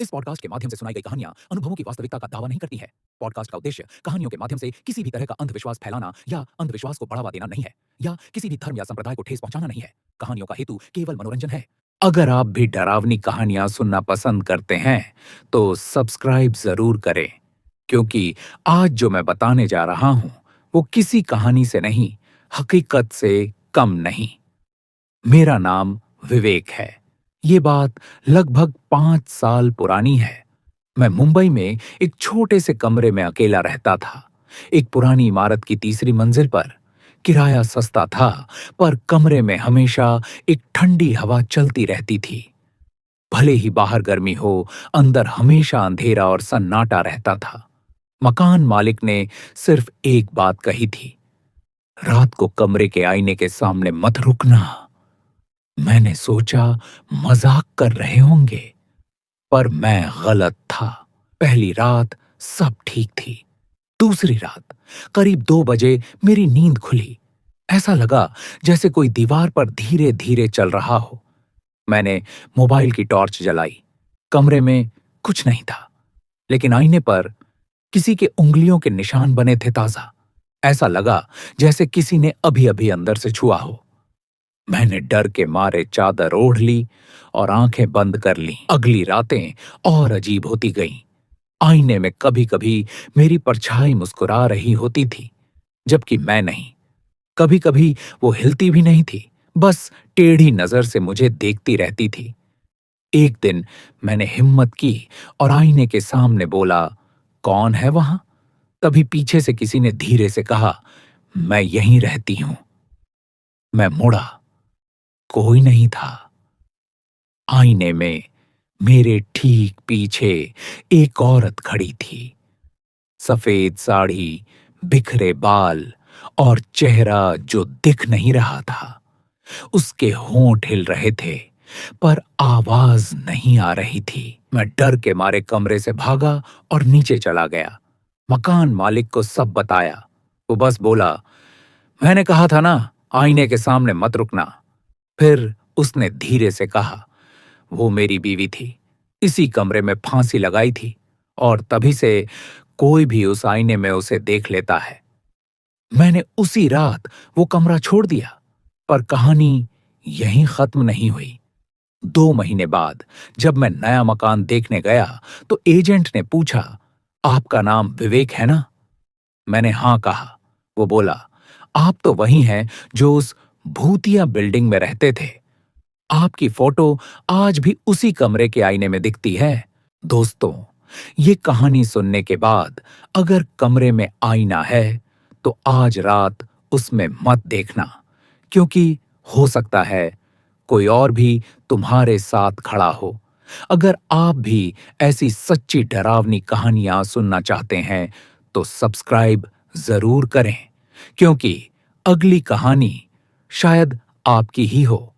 इस पॉडकास्ट के माध्यम से सुनाई गई कहानियां अनुभवों की वास्तविकता का दावा नहीं करती है। पॉडकास्ट का उद्देश्य कहानियों के माध्यम से किसी भी तरह का अंधविश्वास फैलाना या अंधविश्वास को बढ़ावा देना नहीं है, या किसी भी धर्म या संप्रदाय को ठेस पहुंचाना नहीं है। कहानियों का हेतु केवल मनोरंजन है। अगर आप भी डरावनी कहानियां सुनना पसंद करते हैं तो सब्सक्राइब जरूर करें, क्योंकि आज जो मैं बताने जा रहा हूं वो किसी कहानी से नहीं, हकीकत से कम नहीं। मेरा नाम विवेक है। ये बात लगभग 5 साल पुरानी है। मैं मुंबई में एक छोटे से कमरे में अकेला रहता था, एक पुरानी इमारत की तीसरी मंजिल पर। किराया सस्ता था, पर कमरे में हमेशा एक ठंडी हवा चलती रहती थी। भले ही बाहर गर्मी हो, अंदर हमेशा अंधेरा और सन्नाटा रहता था। मकान मालिक ने सिर्फ एक बात कही थी, रात को कमरे के आईने के सामने मत रुकना। मैंने सोचा मजाक कर रहे होंगे, पर मैं गलत था। पहली रात सब ठीक थी। दूसरी रात करीब 2 बजे मेरी नींद खुली। ऐसा लगा जैसे कोई दीवार पर धीरे धीरे चल रहा हो। मैंने मोबाइल की टॉर्च जलाई। कमरे में कुछ नहीं था, लेकिन आईने पर किसी के उंगलियों के निशान बने थे ताजा। ऐसा लगा जैसे किसी ने अभी अभी अंदर से छुआ हो। मैंने डर के मारे चादर ओढ़ ली और आंखें बंद कर लीं। अगली रातें और अजीब होती गईं। आईने में कभी कभी मेरी परछाई मुस्कुरा रही होती थी, जबकि मैं नहीं। कभी कभी वो हिलती भी नहीं थी, बस टेढ़ी नजर से मुझे देखती रहती थी। एक दिन मैंने हिम्मत की और आईने के सामने बोला, कौन है वहां? तभी पीछे से किसी ने धीरे से कहा, मैं यहीं रहती हूं। मैं मुड़ा। कोई नहीं था। आईने में मेरे ठीक पीछे एक औरत खड़ी थी। सफेद साड़ी, बिखरे बाल और चेहरा जो दिख नहीं रहा था। उसके होंठ हिल रहे थे, पर आवाज नहीं आ रही थी। मैं डर के मारे कमरे से भागा और नीचे चला गया। मकान मालिक को सब बताया। वो बस बोला, मैंने कहा था ना, आईने के सामने मत रुकना। फिर उसने धीरे से कहा, वो मेरी बीवी थी, इसी कमरे में फांसी लगाई थी, और तभी से कोई भी उस आईने में उसे देख लेता है। मैंने उसी रात वो कमरा छोड़ दिया, पर कहानी यहीं खत्म नहीं हुई। 2 महीने बाद जब मैं नया मकान देखने गया तो एजेंट ने पूछा, आपका नाम विवेक है ना? मैंने हाँ कहा। वो बोला, आप तो वही हैं जो उस भूतिया बिल्डिंग में रहते थे। आपकी फोटो आज भी उसी कमरे के आईने में दिखती है। दोस्तों, ये कहानी सुनने के बाद अगर कमरे में आईना है तो आज रात उसमें मत देखना, क्योंकि हो सकता है कोई और भी तुम्हारे साथ खड़ा हो। अगर आप भी ऐसी सच्ची डरावनी कहानियां सुनना चाहते हैं तो सब्सक्राइब जरूर करें, क्योंकि अगली कहानी शायद आपकी ही हो।